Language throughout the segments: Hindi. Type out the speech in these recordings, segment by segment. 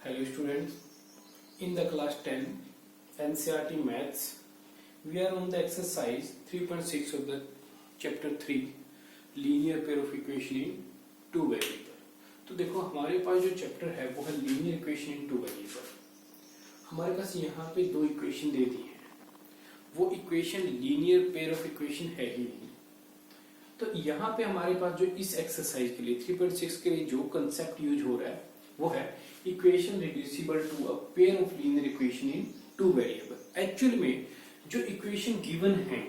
Hello students, in the class 10 NCERT Maths, we are on the exercise 3.6 of the chapter 3 linear pair of equation in two variable. तो देखो हमारे पास जो चैप्टर है वो है linear equation in two variable. हमारे पास यहाँ पे दो इक्वेशन दे दी हैं, वो equation linear pair of equation है ही नहीं। तो यहाँ पे हमारे पास जो इस एक्सरसाइज के लिए 3.6 के लिए जो कंसेप्ट यूज हो रहा है वो है equation reducible to a pair of linear equation in two variable. Actual में जो इक्वेशन गिवन है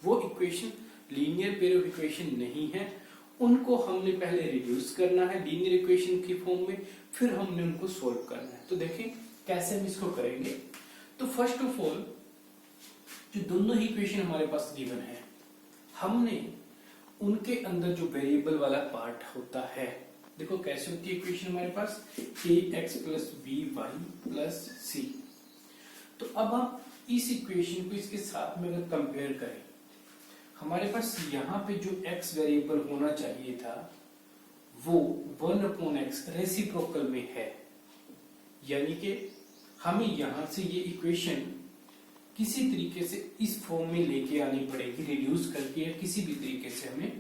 वो equation linear pair of equation नहीं है, उनको हमने पहले रिड्यूस करना है लीनियर इक्वेशन की फॉर्म में, फिर हमने उनको सोल्व करना है। तो देखें कैसे हम इसको करेंगे। तो फर्स्ट ऑफ ऑल जो दोनों ही इक्वेशन हमारे पास गिवन है, हमने उनके अंदर जो वेरिएबल वाला पार्ट होता है, देखो कैसे होती है इक्वेशन हमारे पास ax plus b y plus c. तो अब हम इस इक्वेशन को इसके साथ में अगर कंपेयर करें, हमारे पास यहाँ पे जो x वेरिएबल होना चाहिए था वो 1/x रेसिप्रोकल में है, यानी कि हमें यहाँ से ये इक्वेशन किसी तरीके से इस फॉर्म में लेके आनी पड़ेगी, रिड्यूस करके या किसी भी तरीके से हमें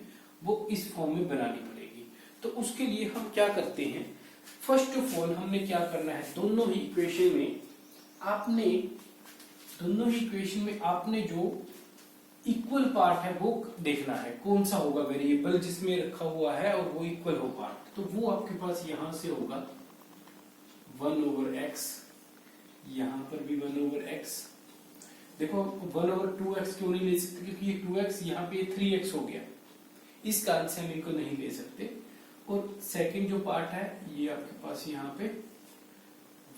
वो इस फॉर्म में बनानी पड़ेगी। तो उसके लिए हम क्या करते हैं, फर्स्ट ऑफ ऑल हमने क्या करना है, दोनों ही इक्वेशन में आपने जो इक्वल पार्ट है वो देखना है, कौन सा होगा वेरिएबल जिसमें रखा हुआ है और वो इक्वल हो पार्ट। तो वो आपके पास यहां से होगा 1/x, यहां पर भी 1/x। देखो 1/2x क्यों नहीं ले सकते, क्योंकि ये 2x यहाँ पे 3x हो गया, इस कारण से हम इनको नहीं ले सकते। और सेकंड जो पार्ट है ये आपके पास यहाँ पे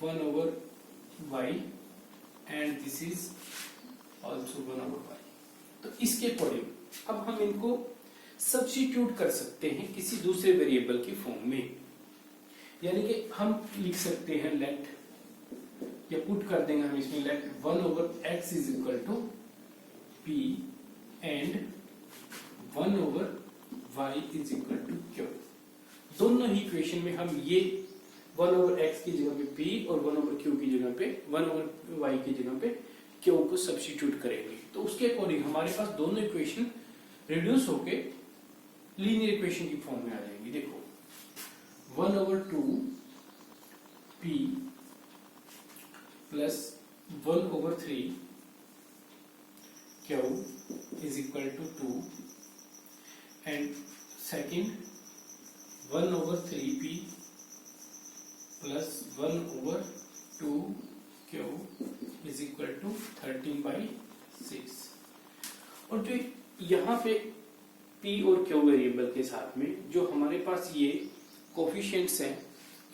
1/y and this is also 1/y। तो इसके अकॉर्डिंग अब हम इनको सब्स्टिट्यूट कर सकते हैं किसी दूसरे वेरिएबल की फॉर्म में, यानी कि हम लिख सकते हैं लेट, या पुट कर देंगे हम इसमें let 1/x is equal to p and 1/y is equal to q। दोनों ही इक्वेशन में हम ये 1/x की जगह पे p और 1/q की जगह पे 1/y की जगह पे q को सब्स्टिट्यूट करेंगे। तो उसके अकॉर्डिंग हमारे पास दोनों इक्वेशन रिड्यूस होके लीनियर इक्वेशन की फॉर्म में आ जाएंगी। देखो 1/2 p plus 1/3 q is equal to 2 and second 1/3p plus 1/2 q is equal to 13/6। और जो यहाँ पे p और q वेरिएबल के साथ में जो हमारे पास ये कोफिशिएंट्स हैं,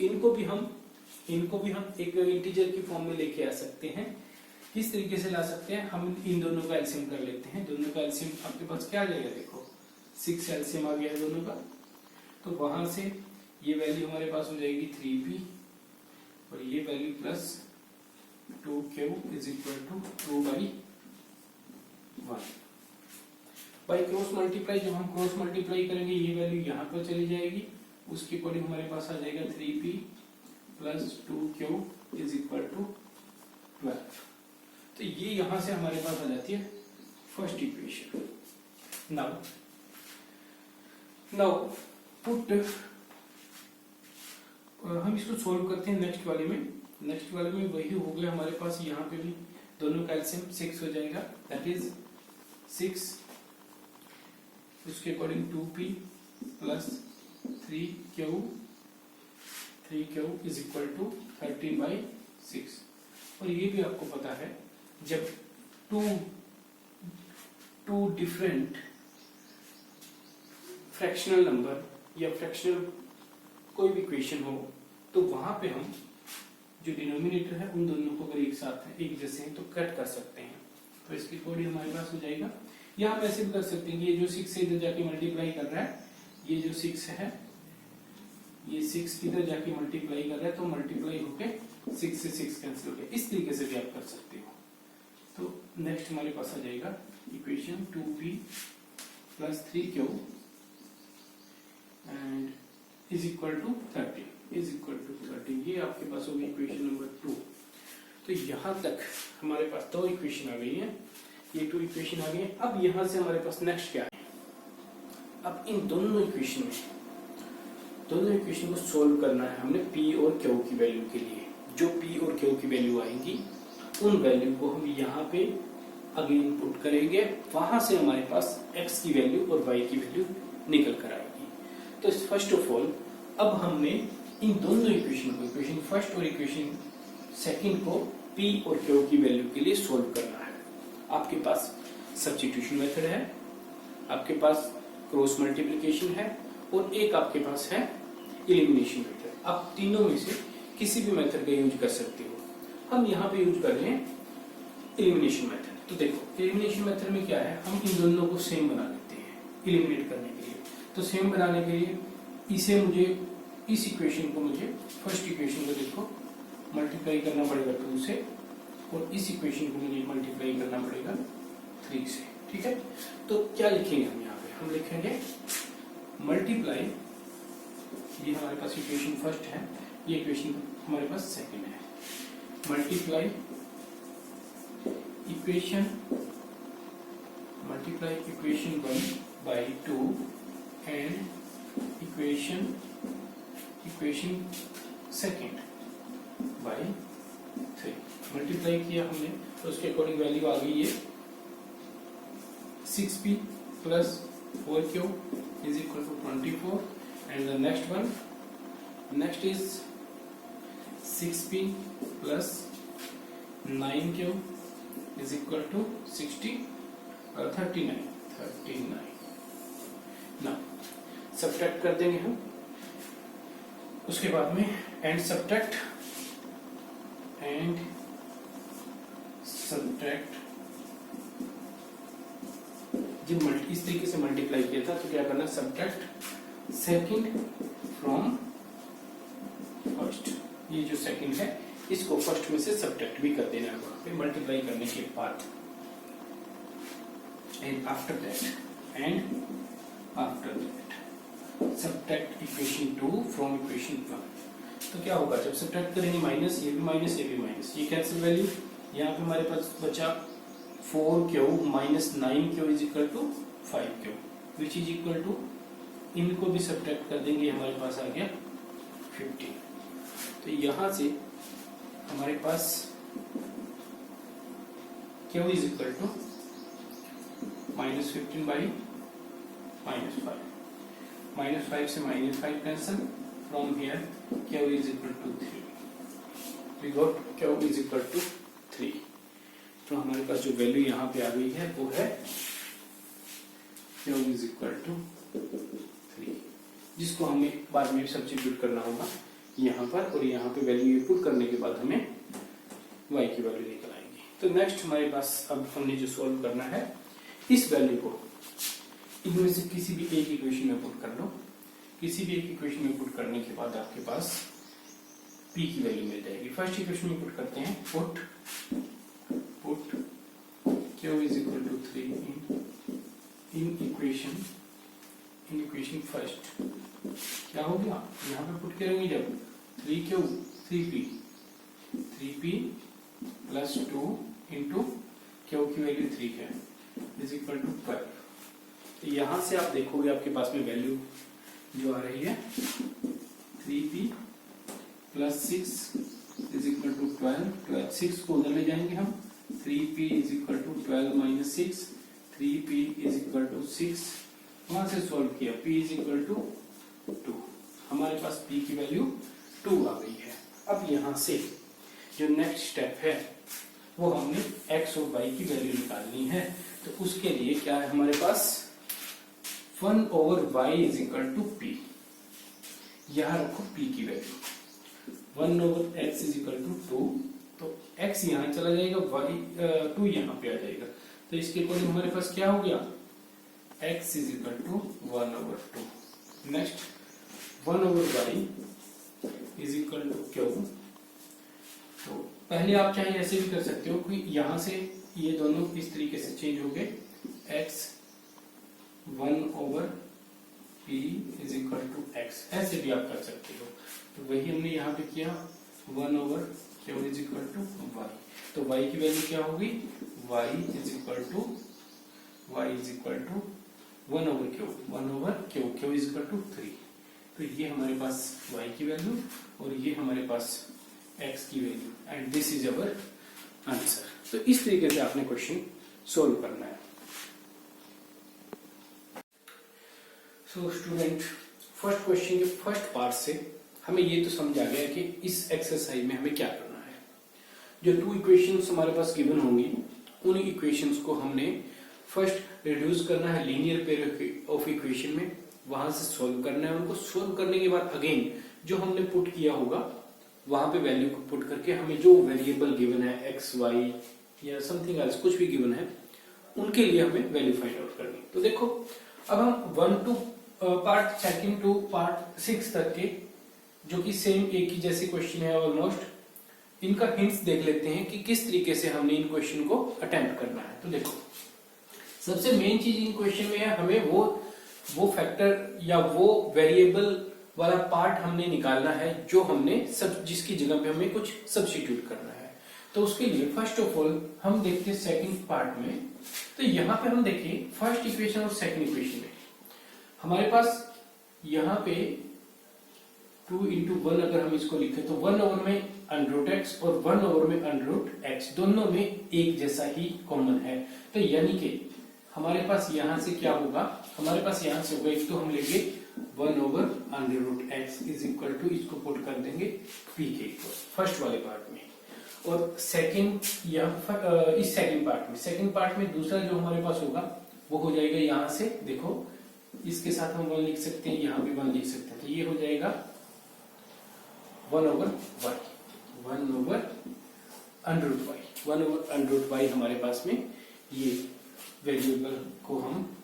इनको भी हम एक इंटीजर की फॉर्म में लेके आ सकते हैं। किस तरीके से ला सकते हैं, हम इन दोनों का एलसीएम कर लेते हैं। दोनों का एलसीएम आपके पास क्या आ जाएगा, देखो 6 एलसीएम आ गया है दोनों का। तो वहां से ये वैल्यू हमारे पास हो जाएगी 3p और ये value plus 2q is equal to 2/1 by cross multiply. जब हम क्रॉस मल्टीप्लाई करेंगे ये वैल्यू यहाँ पर चली जाएगी, उसके अकॉर्डिंग हमारे पास आ जाएगा 3p plus 2q is equal to 12। तो ये यहां से हमारे पास आ जाती है फर्स्ट इक्वेशन। नाउ पुट, हम इसको सोल्व करते हैं नेक्स्ट वाले में। नेक्स्ट वाले में वही हो गया हमारे पास, यहाँ पे भी दोनों का एलसीएम 6 हो जाएगा, दैट इज 6। उसके according 2p plus 3q is equal to 13/6। और ये भी आपको पता है, जब टू डिफरेंट फ्रैक्शनल नंबर या फ्रैक्शनल कोई भी इक्वेशन हो तो वहां पे हम जो डिनोमिनेटर है उन दोनों को अगर एक साथ है, एक जैसे हैं, तो कट कर सकते हैं। तो इसकी अकॉर्डिंग हमारे पास हो जाएगा, या हम ऐसे भी कर सकते हैं, ये जो 6 से इधर जाके मल्टीप्लाई कर रहा है, ये जो 6 है ये 6 इधर जाके मल्टीप्लाई कर रहा है, तो मल्टीप्लाई होके 6 से 6 कैंसिल हो गया। इस तरीके से भी आप कर सकते हो। तो नेक्स्ट हमारे पास आ जाएगा equation 2p plus 3q and is equal to 13। Is equal to 13, ये आपके पास होगी इक्वेशन नंबर 2। तो यहां तक हमारे पास 2 इक्वेशन आ गई है, ये 2 इक्वेशन आ गई है। अब यहां से हमारे पास नेक्स्ट क्या है, अब इन दोनों इक्वेशन को सोल्व करना है हमने पी और क्यू की वैल्यू के लिए। जो पी और क्यू की वैल्यू आएंगी उन वैल्यू को हम यहाँ पे अगेन पुट करेंगे, वहां से हमारे पास x की वैल्यू और y की वैल्यू निकल कर आएगी। तो फर्स्ट ऑफ ऑल अब हमने इन दोनों इक्वेशन को, इक्वेशन फर्स्ट और इक्वेशन सेकंड को p और q की वैल्यू के लिए सोल्व करना है। आपके पास सब्स्टिट्यूशन मेथड है, आपके पास क्रॉस मल्टीप्लिकेशन है और एक आपके पास है एलिमिनेशन मेथड। आप तीनों में से किसी भी मेथड का यूज कर सकते हो। हम यहाँ पे यूज कर रहे हैं एलिमिनेशन मेथड। तो देखो एलिमिनेशन मेथड में क्या है, हम इन दोनों को सेम बना लेते हैं एलिमिनेट करने के लिए। तो सेम बनाने के लिए इसे मुझे, इस इक्वेशन को मुझे फर्स्ट इक्वेशन को देखो मल्टीप्लाई करना पड़ेगा 2 से, और इस इक्वेशन को मुझे मल्टीप्लाई करना पड़ेगा 3 से। ठीक है, तो क्या लिखेंगे हम यहाँ पे, हम लिखेंगे मल्टीप्लाई, ये हमारे पास इक्वेशन फर्स्ट है, ये इक्वेशन हमारे पास सेकंड है। Multiply equation 1 by 2 and equation second by 3। Multiply किया हमने तो उसके अकॉर्डिंग वैल्यू आ गई है 6p plus 4q is equal to 24, and the next is 6p plus 9q is equal to 39। ना सब्ट्रैक्ट कर देंगे हम, उसके बाद में एंड सब्ट्रैक्ट जब इस तरीके से मल्टीप्लाई किया था तो क्या करना, सब्ट्रैक्ट सेकंड फ्रॉम फर्स्ट। ये जो सेकंड है इसको फर्स्ट में से सब्ट्रैक्ट भी कर देना है वहां पे मल्टीप्लाई करने के बाद। And after that subtract equation 2 from equation 1। तो क्या होगा, जब सब्ट्रैक्ट करेंगे माइनस, ये भी माइनस, ये भी माइनस, ये कैंसिल वैल्यू। यहाँ पे हमारे पास बचा 4q minus 9q is equal to 5q, which is equal to, इनको भी सब्ट्रैक्ट कर देंगे, हमारे पास आ गया 15। तो यहाँ से हमारे पास q is equal to -15 by -5, -5 से -5 cancel, from here q is equal to 3, we got q is equal to 3। तो हमारे पास जो वैल्यू यहाँ पे आ गई है वो है q is equal to 3, जिसको हमें बाद में सब्स्टिट्यूट करना होगा यहाँ पर, और यहाँ पे वैल्यू पुट करने के बाद हमें y की वैल्यू निकल आएगी। तो नेक्स्ट हमारे पास अब हमने जो सॉल्व करना है, इस वैल्यू को इनमें से किसी भी एक इक्वेशन में पुट कर लो। किसी भी एक इक्वेशन में पुट करने के बाद आपके पास p की वैल्यू मिल जाएगी। फर्स्ट इक्वेशन में पुट करते हैं, put q is equal to 3 in equation first. क्या हो गया, यहाँ पे पुट करेंगे जब 3p प्लस 2 इंटू q की वैल्यू 3 है इज इक्वल टू 12। तो यहाँ से आप देखोगे आपके पास में वैल्यू जो आ रही है 3p plus 6 is equal to 12। 6 को उधर ले जाएंगे हम, 3p is equal to 12 minus 6, 3p is equal to 6, वहां से सॉल्व किया p इज इक्वल टू 2, हमारे पास p की वैल्यू 2 आ गई है। अब यहाँ से जो नेक्स्ट स्टेप है वो हमने x और y की वैल्यू निकालनी है। तो उसके लिए क्या है हमारे पास, 1/y is equal to p, यहाँ रखो p की value, 1/x is equal to 2, तो x यहाँ चला जाएगा, y 2 यहाँ पे आ जाएगा। तो इसके अकॉर्डिंग हमारे पास क्या हो गया, x is equal to 1/2। Next 1/y is equal to q। तो पहले आप चाहे ऐसे भी कर सकते हो कि यहाँ से ये दोनों इस तरीके से चेंज हो गए, x 1/y P is equal to x, ऐसे भी आप कर सकते हो। तो वही हमने यहाँ पे किया, 1/Q is equal to y. तो y की वैल्यू क्या होगी, y is equal to 1/Q, Q is equal to 3। तो ये हमारे पास y की वैल्यू और ये हमारे पास x की value, and this is our answer. तो इस तरीके से आपने क्वेश्चन सोल्व करना है। सो स्टूडेंट, फर्स्ट क्वेश्चन के फर्स्ट पार्ट से हमें ये तो समझ आ गया कि इस एक्सरसाइज में हमें क्या करना है। जो 2 इक्वेशंस हमारे पास गिवन होंगी, उन इक्वेशंस को हमने फर्स्ट रिड्यूस करना है लीनियर पेयर ऑफ इक्वेशन में, वहां से सॉल्व करना है। उनको सॉल्व करने के बाद अगेन जो हमने पुट किया होगा वहां पे वैल्यू को पुट करके हमें जो वेरिएबल गिवन है एक्स वाई या समथिंग एल्स कुछ भी गिवन है, उनके लिए हमें वैल्यू फाइंड आउट करनी। तो देखो, अब हम 1 टू पार्ट 2 टू पार्ट 6 तक के जो कि सेम एक ही जैसे क्वेश्चन है ऑलमोस्ट, इनका हिंट्स देख लेते हैं कि किस तरीके से हमने इन क्वेश्चन को अटेम्प्ट करना है। तो देखो, सबसे मेन चीज इन क्वेश्चन में है हमें वो फैक्टर या वो वेरिएबल वाला पार्ट हमने निकालना है जो हमने जिसकी जगह पे हमें कुछ सब्स्टिट्यूट करना है। तो उसके लिए फर्स्ट ऑफ ऑल हम देखते हैं सेकंड पार्ट में। तो यहाँ पे हम देखें फर्स्ट इक्वेशन और सेकंड इक्वेशन में हमारे पास यहाँ पे 2 into 1 अगर हम इसको लिखें तो 1 में √x और 1 में √x दोनों में एक जैसा ही कॉमन है। तो यानी कि हमारे पास यहाँ से क्या होगा, हमारे पास यहाँ से होगा, एक तो हम लेंगे 1/√x इज इक्वल टू, इसको पुट कर देंगे p के इक्वल फर्स्ट वाले पार्ट में, और सेकंड इस सेकंड पार्ट में दूसरा जो हमारे पास होगा वो हो जाएगा यहाँ से, देखो इसके साथ हम 1 लिख सकते हैं, यहाँ भी 1 लिख सकते हैं। तो ये हो जाएगा 1/√y हमारे पास में ये वेरिएबल को हम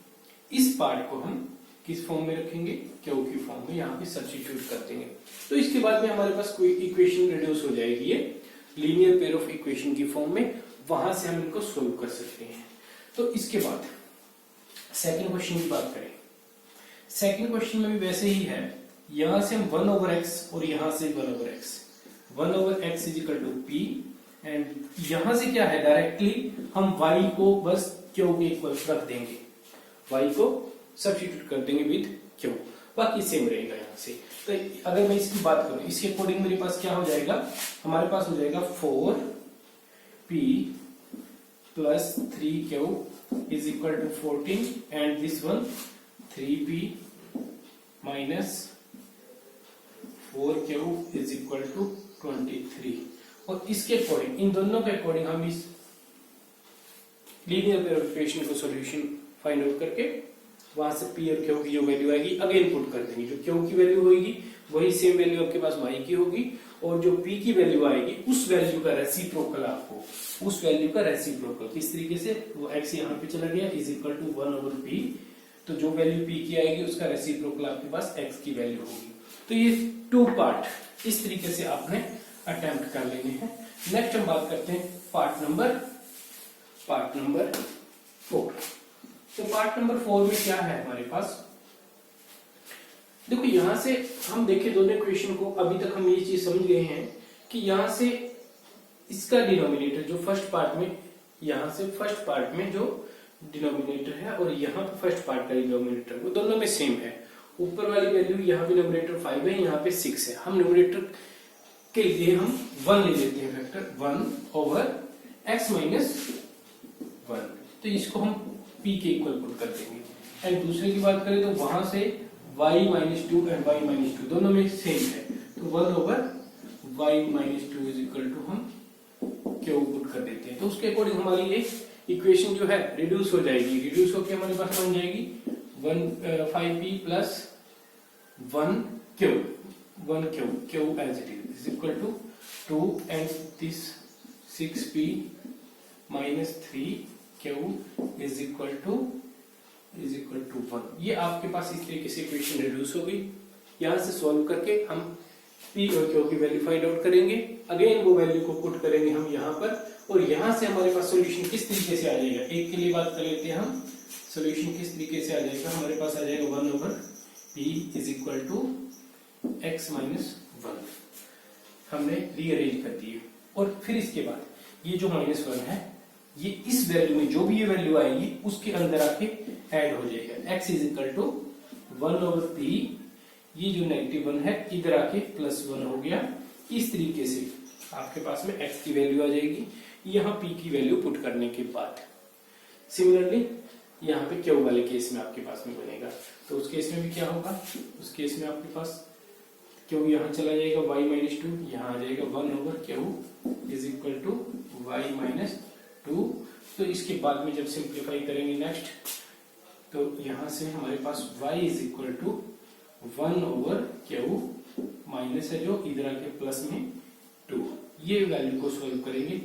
इस पार्ट को हम किस फॉर्म में रखेंगे, क्यू की फॉर्म में यहाँ पे सब्स्टिट्यूट कर देंगे। तो इसके बाद में हमारे पास कोई इक्वेशन रिड्यूस हो जाएगी ये लीनियर पेयर ऑफ इक्वेशन की फॉर्म में, वहां से हम इनको सोल्व कर सकते हैं। तो इसके बाद सेकंड क्वेश्चन की बात करें, सेकंड क्वेश्चन में भी वैसे ही है, यहां से हम 1/x और यहां से 1/x is equal to p, and यहां से क्या है, डायरेक्टली हम y को बस q के इक्वल रख देंगे, y को सब्स्टिट्यूट कर देंगे विद q, बाकी सेम रहेगा यहाँ से। तो अगर मैं इसकी बात करूं, इसके अकॉर्डिंग मेरे पास क्या हो जाएगा, हमारे पास हो जाएगा 4p plus 3q is equal to 14, and this one 3p minus 4q is equal to 23। और इसके अकॉर्डिंग, इन दोनों के अकॉर्डिंग हम इस लीनियर पेयर ऑफ इक्वेशन को सॉल्यूशन फाइंड आउट करके वहां से p और q की जो वैल्यू आएगी अगेन पुट कर देंगे। जो q की वैल्यू होगी वही सेम वैल्यू आपके पास y की होगी, और जो p की वैल्यू आएगी उस वैल्यू का रेसिप्रोकल, आपको उस वैल्यू का रेसिप्रोकल किस तरीके से, वो x यहाँ पे चला गया इज इक्वल टू 1/p, तो जो वैल्यू p की आएगी उसका रेसिप्रोकल आपके पास x की वैल्यू होगी। तो ये 2 पार्ट इस तरीके से आपने अटेम्प्ट कर लेने हैं। नेक्स्ट हम बात करते हैं पार्ट नंबर 4। तो पार्ट नंबर 4 में क्या है हमारे पास, देखो यहां से हम देखें दोनों इक्वेशन को, अभी तक हम ये चीज समझ गए हैं कि यहां से इसका डिनोमिनेटर जो फर्स्ट पार्ट में, यहां से फर्स्ट पार्ट में जो डिनोमिनेटर है और यहाँ पे फर्स्ट पार्ट का डिनोमिनेटर, वो दोनों में सेम है। ऊपर वाली वैल्यू यहाँ पे डिनोमिनेटर 5 है, यहाँ पे 6 है। हम डिनोमिनेटर के लिए हम 1 ले लेते हैं, फैक्टर 1/x माइनस 1, तो इसको हम p के इक्वल पुट कर देंगे। एंड दूसरे की बात करें तो वहां से y minus 2 and y minus 2 दोनों में सेम है, तो 1/y minus 2 is equal to हम q पुट कर देते हैं। तो उसके अकॉर्डिंग हमारी ये इक्वेशन जो है रिड्यूस हो जाएगी, रिड्यूस होकर हमारे पास बन जाएगी 5p plus 1q as it is equal to 2, and this 6p minus 3q is equal to 1। ये आपके पास इस तरीके से इक्वेशन रिड्यूस हो गई। यहाँ से सॉल्व करके हम p और q की वैल्यू फाइंड आउट करेंगे, अगेन वो वैल्यू को पुट करेंगे हम यहाँ पर, और यहाँ से हमारे पास सॉल्यूशन किस तरीके से आ जाएगा। एक के लिए बात कर लेते हैं हम, सॉल्यूशन किस तरीके से आ जाएगा, हमारे पास आ जाएगा 1/, p is equal to x minus 1 हमने रीअरेंज कर दिए। और फिर इसके बाद ये जो -1 है ये इस वैल्यू में जो भी ये वैल्यू आएगी उसके अंदर आके ऐड हो जाएगा। x is equal to 1/p, ये जो -1 है इधर आके +1 हो गया। इस तरीके से आपके पास में x की वैल्यू आ जाएगी यहाँ p की वैल्यू पुट करने के बाद। सिमिलरली यहाँ पे q वाले केस में आपके पास में बनेगा, तो उस केस में भी क्या होगा, उस केस में आपके पास q यहाँ चला जाएगा y माइनस 2, यहाँ आ जाएगा 1/q is equal to y minus 2। तो इसके बाद में जब सिंप्लीफाई करेंगे नेक्स्ट, तो यहाँ से हमारे पास y is equal to 1/q minus है जो इधर आके प्लस में 2। ये वैल्यू को सोल्व करेंगे।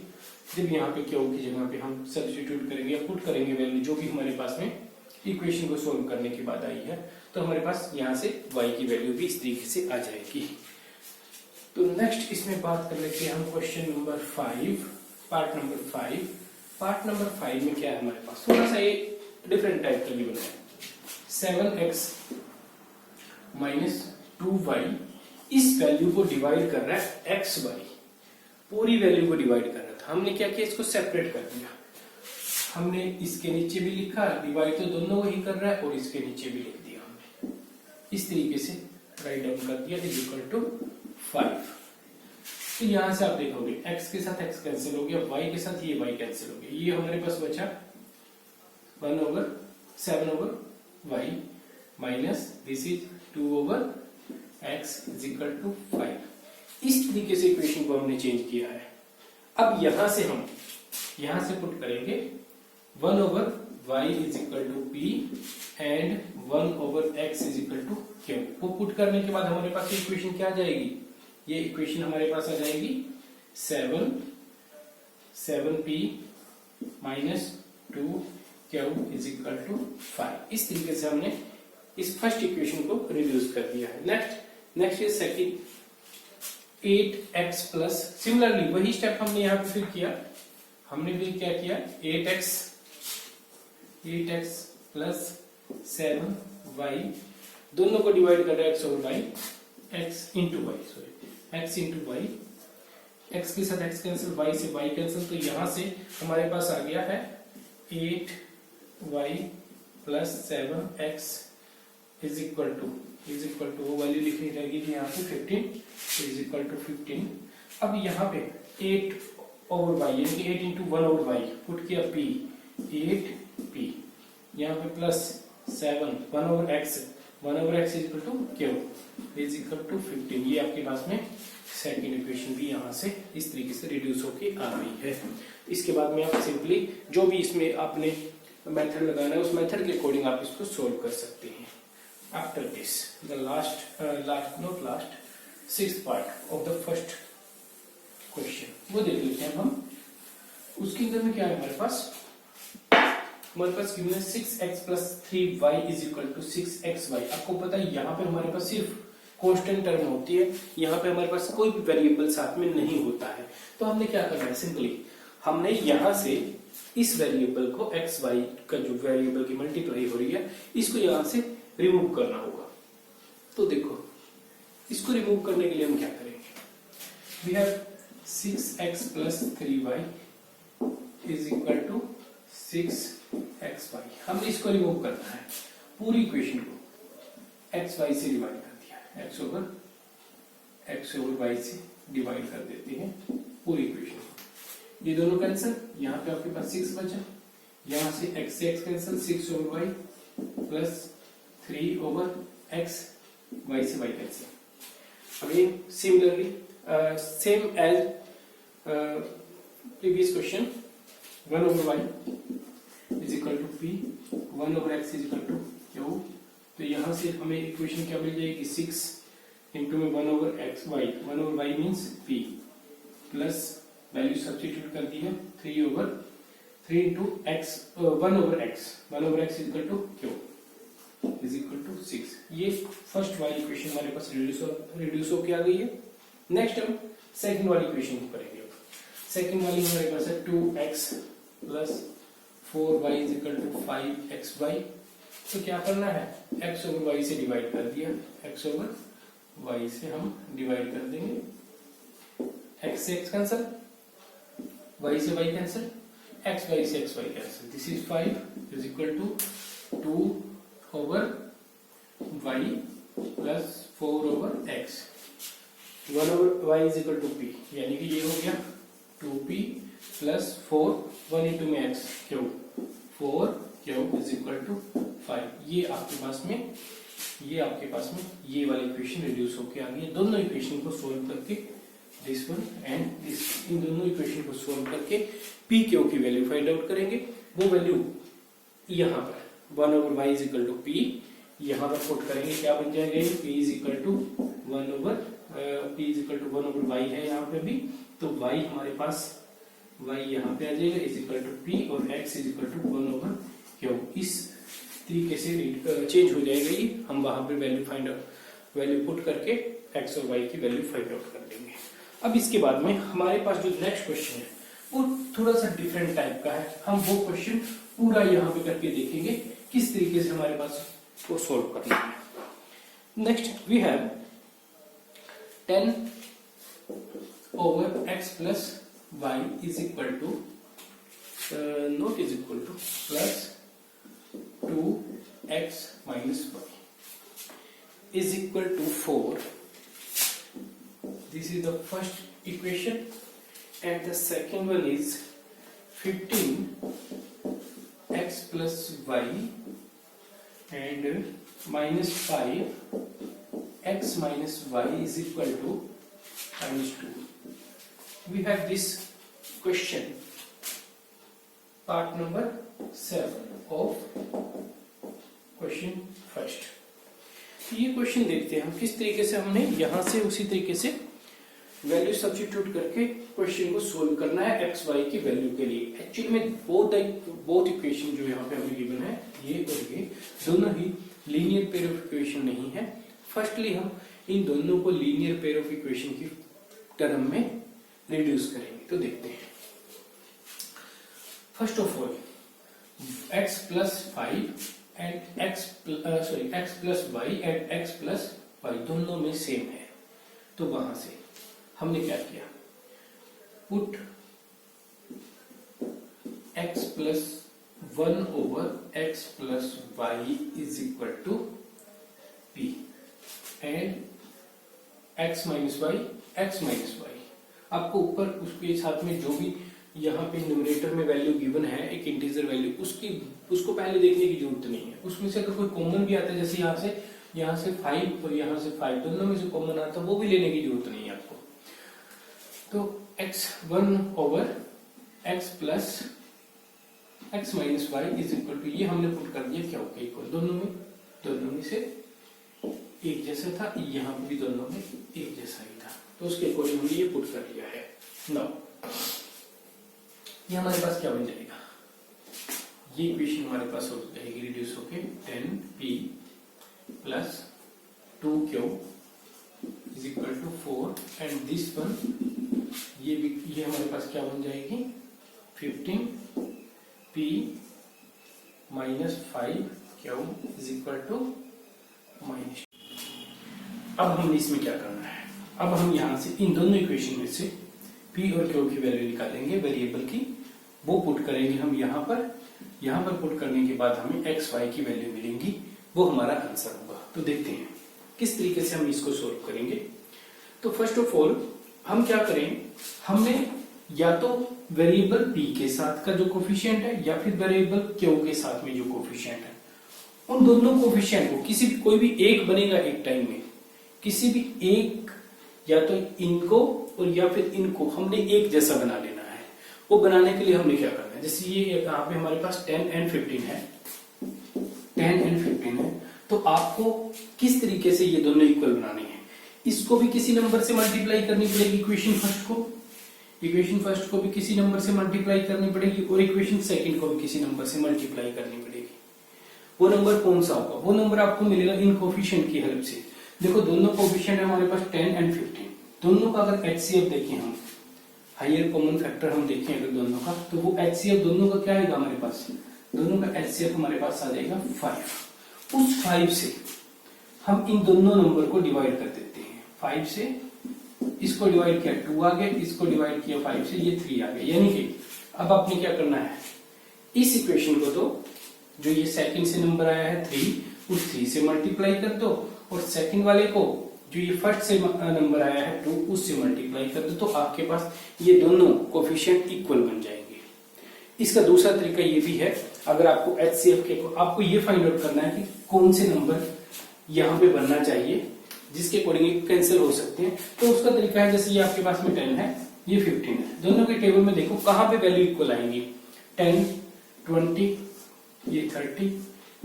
जब यहाँ पे q की जगह पे हम सब्स्टिट्यूट करेंगे या पुट करेंगे वैल्यू जो भी हमारे पास में इक्वेशन को सोल्व करने के बाद आई है, तो हमारे पास यहाँ से y की वैल्यू भी इस तरीके से आ जाएगी। तो नेक्स्ट इसमें बात कर लेते हैं हम question number 5, part number 5। Part number 5 में क्या है हमारे पास, थोड़ा सा ये डिफरेंट टाइप का गिवन है। 7x माइनस 2y इस वैल्यू को डिवाइड कर रहा है xy, पूरी वैल्यू को डिवाइड कर रहा था। हमने क्या किया, इसको सेपरेट कर दिया। हमने इसके नीचे भी लिखा, डिवाइड तो दोनों को ही कर रहा है, और इसके नीचे भी लिख दिया हमने। इस तरीके से राइट डाउन कर दिया इज इक्वल टू 5। तो यहां से आप देखोगे x के साथ x कैंसिल हो गया, y के साथ ये y कैंसिल हो गया। ये हमारे पास बचा 1/7/y minus this is 2/x is equal to 5। इस तरीके से इक्वेशन को हमने चेंज किया है। अब यहां से हम यहां से पुट करेंगे 1/y is equal to p and 1/x is equal to q। वो पुट करने के बाद हमारे पास इक्वेशन क्या आ जाएगी, ये इक्वेशन हमारे पास आ जाएगी 7p minus 2q is equal to 5। इस तरीके से हमने इस फर्स्ट इक्वेशन को रिड्यूस कर दिया है। Next is second 8x plus, similarly वही स्टेप हमने यहाँ पे फिर किया। हमने भी क्या किया, 8x प्लस 7y दोनों को डिवाइड कर रहा है x और y, x into y, x के साथ x कैंसिल, y से y कैंसिल। तो यहां से हमारे पास आ गया है 8y plus 7x is equal to वो वैल्यू लिखनी रहेगी कि यहाँ पे 15 इज इक्वल टू 15। अब यहाँ पे 8/y यानी कि 8 इंटू 1/y पुट किया p, 8p, यहाँ पे plus 7 1/x is equal to q is equal to 15। ये आपके पास में सेकंड इक्वेशन भी यहाँ से इस तरीके से रिड्यूस होके आ रही है। इसके बाद में आप सिंपली जो भी इसमें आपने मेथड लगाना है उस मेथड के अकॉर्डिंग आप इसको सोल्व कर सकते हैं। After this, the sixth part of the first question, वो देख लेते हैं हम। उसके अंदर में क्या है हमारे पास गिवन है 6x plus 3y is equal to 6xy। आपको पता है यहाँ पे हमारे पास सिर्फ कांस्टेंट टर्म होती है, यहाँ पे हमारे पास कोई भी वेरिएबल साथ में नहीं होता है। तो हमने क्या करना है, सिंपली हमने यहाँ से इस वेरिएबल को xy का जो वेरिएबल की मल्टीप्लाई हो रही है इसको यहाँ से रिमूव करना होगा। तो देखो इसको रिमूव करने के लिए हम क्या करेंगे, we have 6x plus 3y is equal to 6xy। हमने इसको रिमूव करना है, पूरी इक्वेशन को xy से डिवाइड कर दिया, x ओवर y से डिवाइड कर देते हैं पूरी इक्वेशन को। ये दोनों कैंसिल, यहाँ पे आपके पास 6 बचा, यहाँ से x cancel, 6 over y plus 3/x, y से y cancel. Again similarly same as previous question 1/y is equal to p, 1/x is equal to q। तो यहाँ से हमें इक्वेशन क्या मिल जाएगी, 6 इंटू में 1/y means p plus value substitute कर दी है 3 into x 1/x is equal to q is equal to 6। ये फर्स्ट वाली इक्वेशन हमारे पास रिड्यूस होके आ गई है। नेक्स्ट हम सेकंड वाली इक्वेशन को करेंगे। सेकंड वाली हमारे पास है 2x plus 4y is equal to 5xy तो क्या करना है, x ओवर वाई से डिवाइड कर दिया, x ओवर वाई से हम डिवाइड कर देंगे, x से x कैंसिल, y से y कैंसिल, x y से x y cancel, this is 5 is equal to 2 over y plus 4 over x, 1 over y is equal to p, यानी कि ये हो गया 2p प्लस 4, 1 इंटू में x cube, 4 cube is equal to 5। ये आपके पास में ये वाली इक्वेशन रिड्यूस होके आ गई। दोनों इक्वेशन को सोल्व करके दिस वन एंड दिस, इन दोनों इक्वेशन को सोल्व करके p क्यू की वैल्यू फाइंड आउट करेंगे। वो वैल्यू यहाँ पर 1 over y is equal to p, यहाँ पर पुट करेंगे, क्या बन जाएगा, p is equal to 1 over y है यहाँ पे भी, तो y हमारे पास y यहाँ पे आ जाएगा इज इक्वल टू p और x is equal to 1 over q. इस तरीके से चेंज हो जाएगा ये, हम वहां पे वैल्यू पुट करके x और y की वैल्यू फाइंड आउट कर देंगे। अब इसके बाद में हमारे पास जो नेक्स्ट क्वेश्चन है वो थोड़ा सा डिफरेंट टाइप का है। हम वो क्वेश्चन पूरा यहाँ पे करके देखेंगे किस तरीके से हमारे पास वो सोल्व करना है। Next we have 10 over x plus y is equal to not is equal to plus 2x minus y is equal to 4. This is the first equation and the second one is 15x plus y and minus 5 x minus y is equal to minus 2. We have this question, part number 7 of question first. ये क्वेश्चन देखते हैं हम किस तरीके से हमने यहां से उसी तरीके से वैल्यू सब्स्टिट्यूट करके क्वेश्चन को सोल्व करना है एक्स वाई की वैल्यू के लिए। एक्चुअली में बोथ इक्वेशन जो यहाँ पे हमें गिवन है ये और ये दोनों ही लीनियर पेयर ऑफ इक्वेशन नहीं है। फर्स्टली हम इन दोनों को लीनियर पेयर ऑफ इक्वेशन की टर्म में रिड्यूस करेंगे। तो देखते हैं, first of all x plus 5 and x plus y and x plus y दोनों में सेम है, तो वहां से हमने क्या किया, put x plus 1 over x plus y is equal to p and x minus y x minus y। आपको ऊपर उसके साथ में जो भी यहाँ पे न्यूमरेटर में वैल्यू गिवन है एक इंटीजर वैल्यू, उसको पहले देखने की जरूरत नहीं है। उसमें से अगर कोई कॉमन भी आता है, जैसे यहाँ से 5 और यहाँ से 5 दोनों में से कॉमन आता है, वो भी लेने की जरूरत नहीं है आपको। तो x1 over x plus x minus y is equal to, ये हमने पुट कर दिया क्या होगा इक्वल, दोनों में से एक जैसा था, यहाँ पे भी दोनों में एक जैसा ही था, तो उसके अकॉर्डिंग हमने ये पुट कर लिया है। नाउ ये हमारे पास क्या बन जाएगा, ये इक्वेशन हमारे पास हो जाएगी रिड्यूस होके 10p plus 2q is equal to 4 and this one, ये हमारे पास क्या बन जाएगी 15p minus 5q is equal to minus. अब हमने इसमें क्या करना है, अब हम यहां से इन दोनों इक्वेशन में से p और q की वैल्यू निकालेंगे वेरिएबल की, वो पुट करेंगे हम यहाँ पर पुट करने के बाद हमें x y की वैल्यू मिलेंगी, वो हमारा आंसर होगा। तो देखते हैं किस तरीके से हम इसको सोल्व करेंगे। तो फर्स्ट ऑफ ऑल हम क्या करें, हमने या तो वेरिएबल p के साथ का जो कोफिशिएंट है या फिर वेरिएबल q के साथ में जो कोफिशिएंट है, उन दोनों कोफिशिएंट को कोई भी एक बनेगा एक टाइम में, किसी भी एक या तो इनको और या फिर इनको हमने एक जैसा बना लेना है। वो बनाने के लिए हमने क्या करना है, जैसे ये यहाँ पे हमारे पास 10 and 15 है, 10 and 15 है, तो आपको किस तरीके से ये दोनों इक्वल बनाने हैं, इसको भी किसी नंबर से मल्टीप्लाई करनी पड़ेगी, इक्वेशन फर्स्ट को भी किसी नंबर से मल्टीप्लाई करनी पड़ेगी और इक्वेशन सेकंड को भी किसी नंबर से मल्टीप्लाई करनी पड़ेगी। वो नंबर कौन सा होगा, वो नंबर आपको मिलेगा इन कोफिशिएंट की हेल्प से। देखो दोनों कोफिशिएंट है हमारे पास 10 and 15, दोनों का अगर HCF देखें हम, हायर कॉमन फैक्टर हम देखें अगर दोनों का, तो वो HCF दोनों का क्या आएगा हमारे पास, दोनों का HCF हमारे पास आ जाएगा 5। उस 5 से हम इन दोनों नंबर को डिवाइड कर देते हैं। 5 से इसको डिवाइड किया 2 आ गया, इसको डिवाइड किया 5 से ये 3 आ गया। यानी कि अब आपने क्या करना है, इस इक्वेशन को तो जो ये सेकंड से नंबर आया है 3, उस 3 से मल्टीप्लाई कर दो, और सेकंड वाले को जो ये फर्स्ट से नंबर आया है 2, उससे मल्टीप्लाई कर दो, तो आपके पास ये दोनों कोफिशिएंट इक्वल बन जाएंगे। इसका दूसरा तरीका ये भी है, अगर आपको HCF के आपको ये फाइंड आउट करना है कि कौन से नंबर यहाँ पे बनना चाहिए जिसके अकॉर्डिंग कैंसिल हो सकते हैं, तो उसका तरीका है, जैसे ये आपके पास में 10 है, ये 15 है, दोनों के टेबल में देखो कहाँ पे वैल्यू इक्वल आएंगी, 10, 20, ये 30,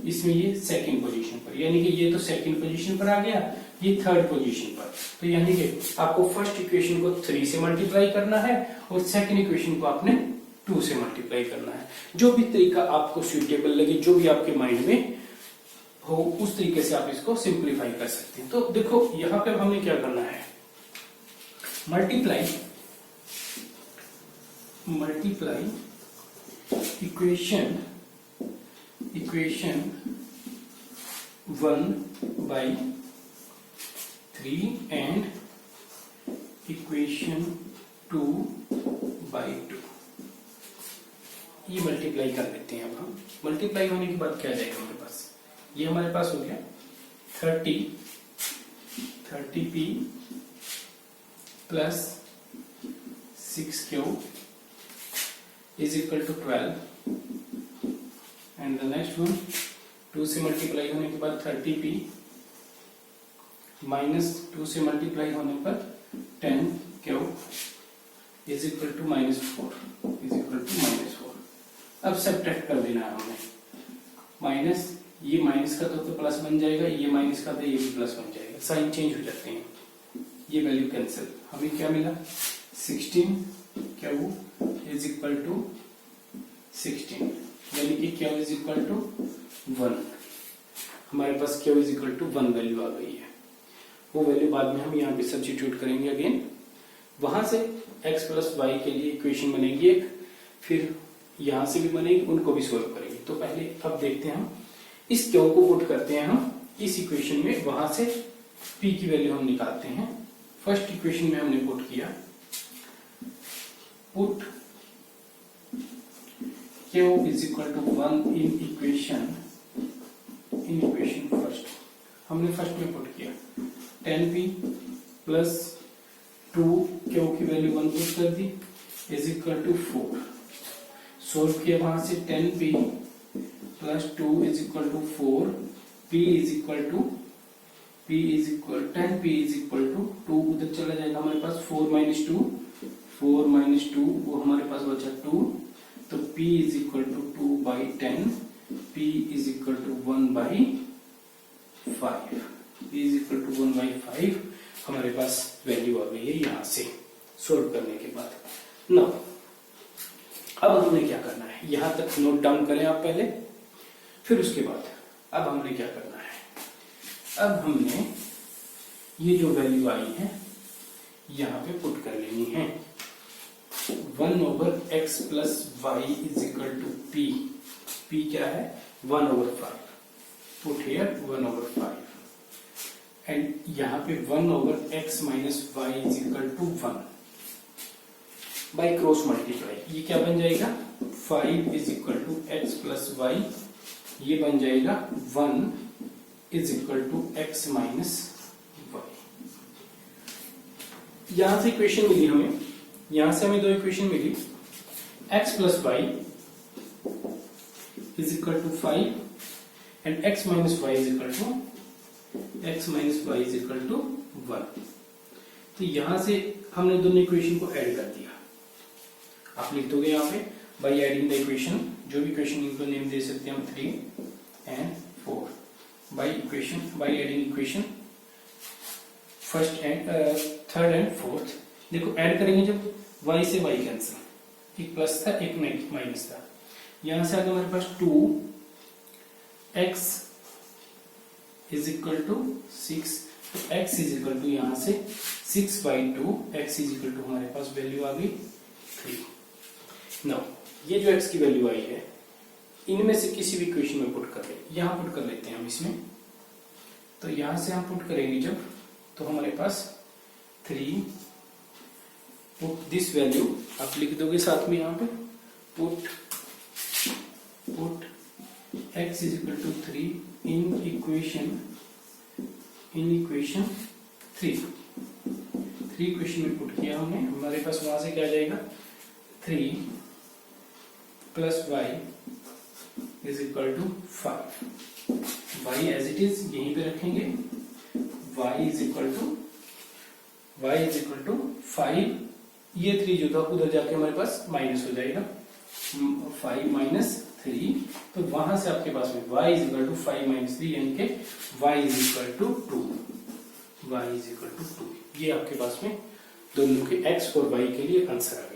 इसमें ये सेकंड पोजीशन पर, यानी कि ये तो सेकंड पोजीशन पर आ गया, ये थर्ड पोजीशन पर। तो यानी कि आपको फर्स्ट इक्वेशन को 3 से मल्टीप्लाई करना है और सेकंड इक्वेशन को आपने 2 से मल्टीप्लाई करना है। जो भी तरीका आपको सुइटेबल लगे, जो भी आपके माइंड में हो, उस तरीके से आप इसको सिंप्लीफाई कर सकते हैं। तो देखो यहां पे हमने क्या करना है, multiply equation 1 by 3 and equation 2 by 2, ये मल्टीप्लाई कर लेते हैं। अब हम मल्टीप्लाई होने के बाद क्या जाएगा हमारे पास, ये हमारे पास हो गया 30p plus 6q is equal to 12, and the next one 2 से मल्टीप्लाई होने के बाद 30p माइनस 2 से मल्टीप्लाई होने पर 10q इज इक्वल टू -4 अब सब्ट्रैक्ट कर देना है हमें, माइनस ये माइनस का तो प्लस बन जाएगा, ये माइनस का तो ये भी प्लस बन जाएगा, साइन चेंज हो जाते हैं, ये वैल्यू कैंसिल, हमें क्या मिला 16q इज इक्वल टू 16, यानी कि q इज इक्वल टू 1, हमारे पास q is equal to 1 value आ गई है। वो वैल्यू बाद में हम यहाँ पे सब्स्टिट्यूट करेंगे अगेन, वहां से x प्लस वाई के लिए इक्वेशन बनेगी एक, फिर यहां से भी बनेगी, उनको भी सोल्व करेंगे। तो पहले अब देखते हैं हम इस क्यू को पुट करते हैं हम इस इक्वेशन में, वहां से p की वैल्यू हम निकालते हैं। फर्स्ट इक्वेशन में हमने पुट किया, put q is equal to 1 in equation first, हमने फर्स्ट में पुट किया 10p प्लस 2q की वैल्यू 1 पुट कर दी इज इक्वल टू 4, सोल्व किया वहां से 10p plus 2 is equal to 4, p is equal to 10p is equal to 2, उधर चला जाएगा हमारे पास 4 माइनस 2 वो हमारे पास बचा 2, तो p is equal to 2 by 10, p is equal to 1 by 5, p is equal to 1 by 5 हमारे पास वैल्यू आ गई है यहाँ से सोल्व करने के बाद। नाउ अब हमने क्या करना है, यहां तक नोट डाउन करें आप पहले, फिर उसके बाद अब हमने क्या करना है, अब हमने ये जो वैल्यू आई है यहां पे पुट कर लेनी है, 1/x plus y is equal to p क्या है 1/5, पुट हियर 1/5, एंड यहां पे 1/x minus y is equal to 1 by cross multiply, ये क्या बन जाएगा 5 is equal to x plus y, ये बन जाएगा 1 is equal to x minus y. यहां से इक्वेशन मिली हमें, यहां से हमें दो इक्वेशन मिली, x plus y is equal to 5 and x minus y is equal to 1। तो यहां से हमने दोनों इक्वेशन को ऐड कर दिया, आप लिख दोगे यहाँ पे बाई एडिंग द इक्वेशन, जो भी इक्वेशन इनको नेम दे सकते हैं हम 3 and 4 by adding equation first and third and fourth. देखो ऐड करेंगे जब y से y कैंसिल, एक प्लस था एक माइनस था, यहां से आगे हमारे पास 2x इज इक्वल टू 6, तो x इज इक्वल टू यहां से 6/2, x इज इक्वल टू हमारे पास वैल्यू आ गई 3। नाउ ये जो x की वैल्यू आई है इनमें से किसी भी इक्वेशन में पुट कर ले। यहाँ पुट कर लेते हैं हम इसमें, तो यहां से हम पुट करेंगे जब, तो हमारे पास 3 पुट दिस वैल्यू आप लिख दोगे साथ में यहाँ पे, put x is equal to 3 in equation 3 equation में पुट किया हमने, हमारे पास वहां से क्या जाएगा 3 plus y is equal to 5, y as it is यहीं पे रखेंगे, y इज इक्वल टू 5, ये 3 जो था उधर जाके हमारे पास माइनस हो जाएगा, 5 माइनस 3, तो वहां से आपके पास में y is equal to 5 minus 3 यानी कि y is equal to 2, y is equal to 2। ये आपके पास में दोनों के x और y के लिए आंसर आ गया।